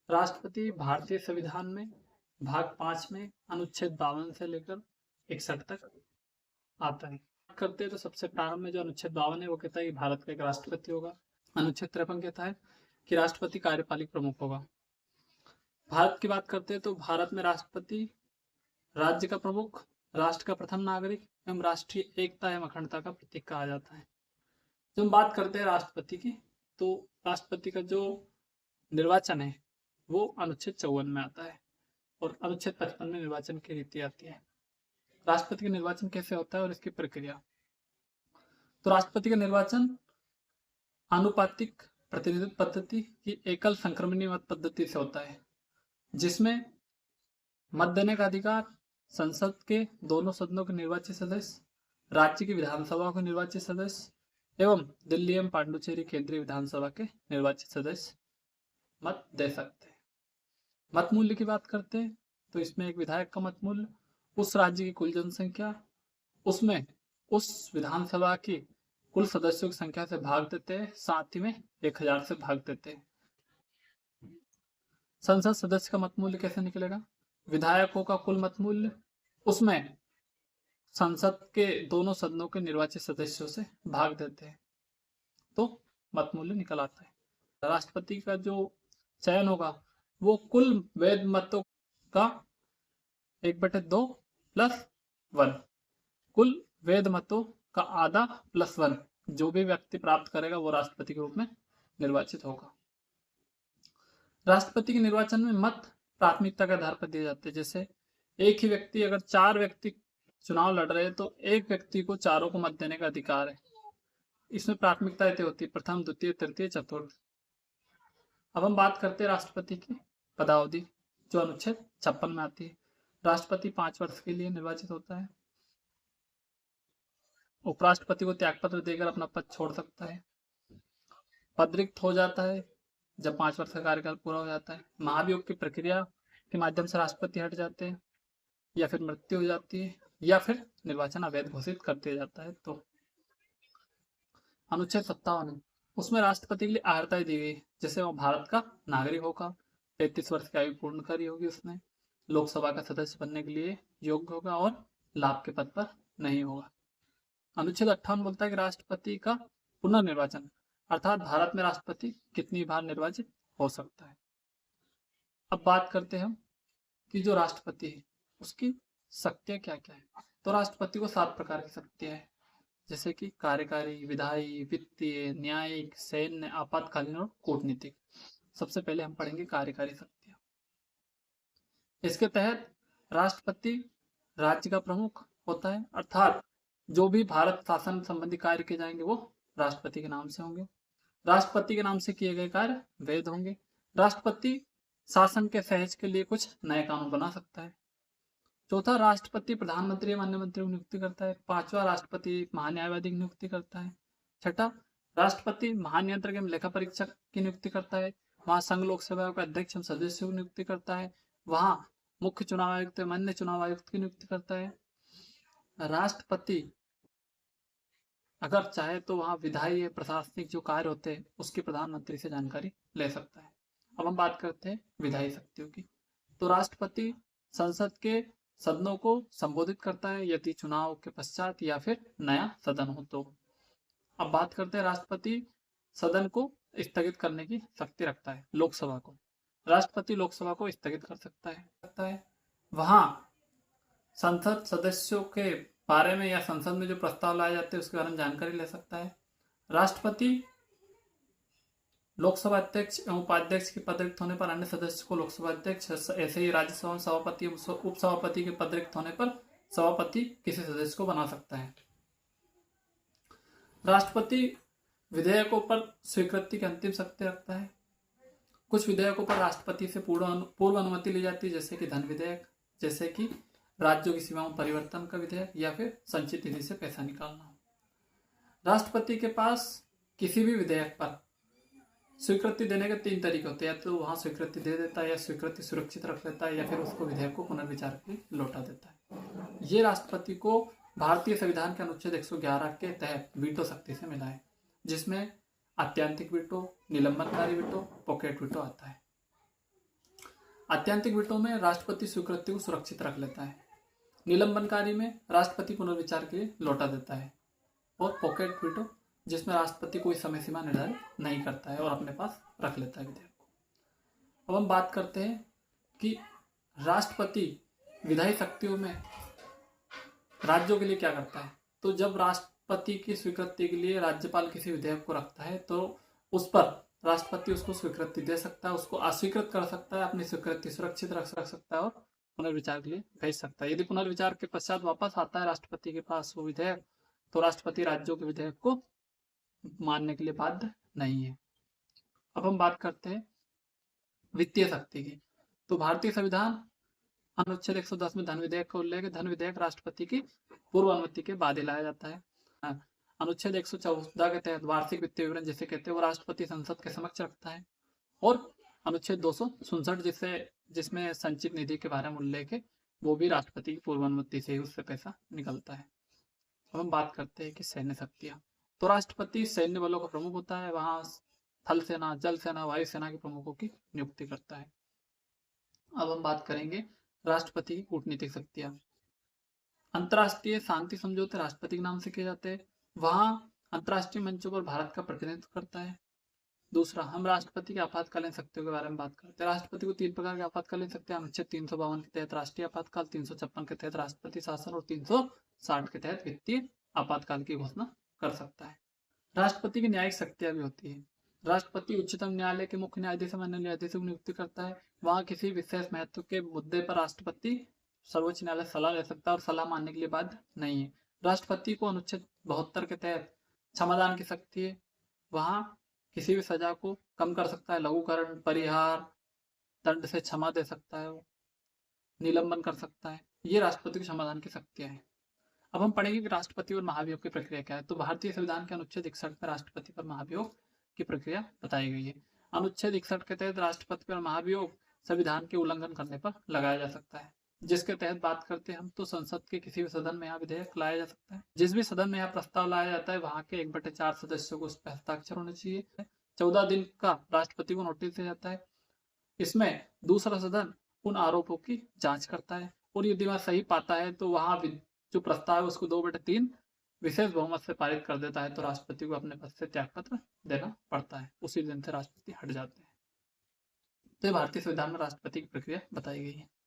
राष्ट्रपति भारतीय संविधान में भाग 5 में अनुच्छेद 52 से लेकर 61 तक आता है। बात करते हैं तो सबसे प्रारंभ में जो अनुच्छेद 52 है वो कहता है कि भारत का एक राष्ट्रपति होगा। अनुच्छेद 53 कहता है कि राष्ट्रपति कार्यपालिक प्रमुख होगा। भारत की बात करते हैं तो भारत में राष्ट्रपति राज्य का प्रमुख, राष्ट्र का प्रथम नागरिक एवं राष्ट्रीय एकता एवं अखंडता का प्रतीक कहा जाता है। जब हम बात करते हैं राष्ट्रपति की, तो राष्ट्रपति का जो निर्वाचन है वो अनुच्छेद 54 में आता है और अनुच्छेद 55 में निर्वाचन की रीति आती है। राष्ट्रपति का निर्वाचन कैसे होता है और इसकी प्रक्रिया। तो राष्ट्रपति का निर्वाचन आनुपातिक प्रतिनिधित्व पद्धति की एकल संक्रमणीय मत पद्धति से होता है, जिसमें मत देने का अधिकार संसद के दोनों सदनों के निर्वाचित सदस्य, राज्य की विधानसभा के निर्वाचित सदस्य एवं दिल्ली एवं पांडुचेरी केंद्रीय विधानसभा के निर्वाचित सदस्य मत दे सकते हैं। मत मूल्य की बात करते हैं तो इसमें एक विधायक का मत मूल्य उस राज्य की कुल जनसंख्या, उसमें उस विधानसभा की कुल सदस्यों की संख्या से भाग देते हैं, साथ ही में 1000 से भाग देते हैं। संसद सदस्य का मत मूल्य कैसे निकलेगा। विधायकों का कुल मत मूल्य, उसमें संसद के दोनों सदनों के निर्वाचित सदस्यों से भाग देते हैं तो मत मूल्य निकल आता है। राष्ट्रपति का जो चयन होगा वो कुल वैध मतों का 1/2 + 1, कुल वैध मतों का आधा + 1 जो भी व्यक्ति प्राप्त करेगा वो राष्ट्रपति के रूप में निर्वाचित होगा। राष्ट्रपति के निर्वाचन में मत प्राथमिकता के आधार पर दिए जाते हैं। जैसे एक ही व्यक्ति, अगर 4 व्यक्ति चुनाव लड़ रहे हैं तो एक व्यक्ति को चारों को मत देने का अधिकार है। इसमें प्राथमिकता ऐसे होती है प्रथम, द्वितीय, तृतीय, चतुर्थ। अब हम बात करते हैं राष्ट्रपति की पदावधि जो अनुच्छेद 56 में आती है। राष्ट्रपति 5 वर्ष के लिए निर्वाचित होता है। उपराष्ट्रपति को त्यागपत्र देकर अपना पद छोड़ सकता है। पद रिक्त हो जाता है जब 5 वर्ष का कार्यकाल पूरा हो जाता है। महाभियोग की प्रक्रिया के माध्यम से राष्ट्रपति हट जाते हैं, या फिर मृत्यु हो जाती है, या फिर निर्वाचन अवैध घोषित कर दिया जाता है। तो अनुच्छेद 57 उसमें राष्ट्रपति के लिए अर्हताएं दी गई, जैसे वो भारत का नागरिक होगा, 33 वर्ष की आयु पूर्ण करी होगी उसने, लोकसभा का सदस्य बनने के लिए योग्य होगा और लाभ के पद पर नहीं होगा। अनुच्छेद 58 बोलता है कि राष्ट्रपति का पुनर्निर्वाचन, अर्थात भारत में राष्ट्रपति कितनी बार निर्वाचित हो सकता है। अब बात करते हैं हम कि जो राष्ट्रपति है उसकी शक्तियां क्या क्या है। तो राष्ट्रपति को 7 प्रकार की शक्तियां हैं, जैसे कि कार्यकारी, विधायी, वित्तीय, न्यायिक, सैन्य, आपातकालीन और कूटनीतिक। सबसे पहले हम पढ़ेंगे कार्यकारी शक्तियां। इसके तहत राष्ट्रपति राज्य का प्रमुख होता है, अर्थात जो भी भारत शासन संबंधी कार्य किए जाएंगे वो राष्ट्रपति के नाम से होंगे। राष्ट्रपति के नाम से किए गए कार्य वैध होंगे। राष्ट्रपति शासन के सहज के लिए कुछ नए कानून बना सकता है। चौथा, राष्ट्रपति प्रधानमंत्री एवं अन्य मंत्रियों की नियुक्ति करता है। 5वां, राष्ट्रपति महान्यायवादी की नियुक्ति करता है। 6ठा, राष्ट्रपति महानियंत्रक एवं लेखा परीक्षक की नियुक्ति करता है। वहां संघ लोक सेवा के अध्यक्ष एवं सदस्यों की नियुक्ति करता है। वहां मुख्य चुनाव आयुक्त एवं अन्य चुनाव आयुक्त की नियुक्ति करता है। राष्ट्रपति अगर चाहे तो वहां विधायी प्रशासनिक जो कार्य होते हैं उसकी प्रधानमंत्री से जानकारी ले सकता है। अब हम बात करते हैं विधायी शक्तियों की। तो राष्ट्रपति संसद के सदनों को संबोधित करता है यदि चुनाव के पश्चात या फिर नया सदन हो तो। अब बात करते हैं राष्ट्रपति सदन को स्थगित करने की शक्ति रखता है। लोकसभा को, राष्ट्रपति लोकसभा को स्थगित कर सकता है। वहां संसद सदस्यों के बारे में या संसद में जो प्रस्ताव लाए जाते हैं उसके बारे में जानकारी ले सकता है। राष्ट्रपति लोकसभा अध्यक्ष एवं उपाध्यक्ष के पद रिक्त होने पर अन्य सदस्य को लोकसभा अध्यक्ष, ऐसे ही राज्यसभा में सभापति उप सभापति के पद रिक्त होने पर सभापति किसी सदस्य को बना सकता है। राष्ट्रपति विधेयकों पर स्वीकृति की अंतिम शक्ति रखता है। कुछ विधेयकों पर राष्ट्रपति से पूर्व अनुमति ली जाती है, जैसे कि धन विधेयक, जैसे कि राज्यों की सीमाओं में परिवर्तन का विधेयक, या फिर संचित निधि से पैसा निकालना। राष्ट्रपति के पास किसी भी विधेयक पर स्वीकृति देने के 3 तरीके होते हैं, या तो वहां स्वीकृति दे देता है, या स्वीकृति सुरक्षित रख लेता है, या फिर उसको विधेयक को पुनर्विचार के लिए लौटा देता है। ये राष्ट्रपति को भारतीय संविधान के अनुच्छेद 111 के तहत वीटो शक्ति से मिला है, जिसमें आत्यंतिक वीटो, निलंबनकारी वीटो, पॉकेट वीटो आता है। आत्यंतिक वीटो में राष्ट्रपति स्वीकृति को सुरक्षित रख लेता है। निलंबनकारी में राष्ट्रपति पुनर्विचार के लिए लौटा देता है। और पॉकेट वीटो जिसमें राष्ट्रपति कोई समय सीमा निर्धारित नहीं करता है और अपने पास रख लेता है विधेयक को। अब हम बात करते हैं कि राष्ट्रपति विधायी शक्तियों में राज्यों के लिए क्या करता है। तो जब राष्ट्रपति की स्वीकृति के लिए राज्यपाल किसी विधेयक को रखता है तो उस पर राष्ट्रपति उसको स्वीकृति दे सकता है, उसको अस्वीकृत कर सकता है, अपनी स्वीकृति सुरक्षित रख सकता है और पुनर्विचार के लिए भेज सकता है। यदि पुनर्विचार के पश्चात वापस आता है राष्ट्रपति के पास वो विधेयक, तो राष्ट्रपति राज्यों के विधेयक को मानने के लिए बाध्य नहीं है। अब हम बात करते हैं वित्तीय शक्ति की। तो भारतीय संविधान अनुच्छेद 110 में धन विधेयक का उल्लेख है। धन विधेयक राष्ट्रपति की पूर्व अनुमति के बाद ही लाया जाता है। अनुच्छेद 114 के तहत वार्षिक वित्तीय विवरण जिसे कहते हैं वो राष्ट्रपति संसद के समक्ष रखता है। और अनुच्छेद 267 जिसमें संचित निधि के बारे में उल्लेख है, वो भी राष्ट्रपति की पूर्व अनुमति से ही उससे पैसा निकलता है। अब हम बात करते हैं कि सैन्य शक्तियां। तो राष्ट्रपति सैन्य बलों का प्रमुख होता है, वहां थल सेना, जल सेना, वायु सेना के प्रमुखों की नियुक्ति करता है। अब हम बात करेंगे राष्ट्रपति की कूटनीतिक शक्तियां। अंतर्राष्ट्रीय शांति समझौते राष्ट्रपति के नाम से किए जाते हैं, वहां अंतर्राष्ट्रीय मंचों पर भारत का प्रतिनिधित्व करता है। दूसरा, हम राष्ट्रपति की आपातकालीन शक्तियों के बारे में बात करते हैं। राष्ट्रपति को 3 प्रकार की आपातकालीन शक्तियां अनुच्छेद 352 के तहत राष्ट्रीय आपातकाल, 356 के तहत राष्ट्रपति शासन और 360 के तहत वित्तीय आपातकाल की घोषणा कर सकता है। राष्ट्रपति की न्यायिक शक्तियां भी होती है। राष्ट्रपति उच्चतम न्यायालय के मुख्य न्यायाधीश और अन्य न्यायाधीशों की नियुक्ति करता है। वहां किसी विशेष महत्व के मुद्दे पर राष्ट्रपति सर्वोच्च न्यायालय सलाह ले सकता है और सलाह मानने के लिए बाध्य नहीं है। राष्ट्रपति को अनुच्छेद 72 के तहत क्षमादान की शक्ति है। वहां किसी भी सजा को कम कर सकता है, लघुकरण, परिहार, दंड से क्षमा दे सकता है, वो निलंबन कर सकता है। ये राष्ट्रपति की क्षमादान की शक्तियां हैं। अब हम पढ़ेंगे कि राष्ट्रपति और महाभियोग की प्रक्रिया क्या है। तो भारतीय संविधान के अनुच्छेद 61 में राष्ट्रपति पर महाभियोग की प्रक्रिया बताई गई है। अनुच्छेद 61 के तहत राष्ट्रपति पर महाभियोग संविधान के उल्लंघन करने पर लगाया जा सकता है। जिसके तहत बात करते हैं हम, तो संसद के किसी भी सदन में यहाँ विधेयक लाया जा सकता है। जिस भी सदन में यहाँ प्रस्ताव लाया जाता है वहां के 1/4 सदस्यों को उस पर हस्ताक्षर होने चाहिए। 14 दिन का राष्ट्रपति को नोटिस दिया जाता है। इसमें दूसरा सदन उन आरोपों की जांच करता है और यदि वह सही पाता है तो वहां जो प्रस्ताव है उसको 2/3 विशेष बहुमत से पारित कर देता है। तो राष्ट्रपति को अपने पद से त्यागपत्र देना पड़ता है। उसी दिन से राष्ट्रपति हट जाते हैं। तो भारतीय संविधान में राष्ट्रपति की प्रक्रिया बताई गई है।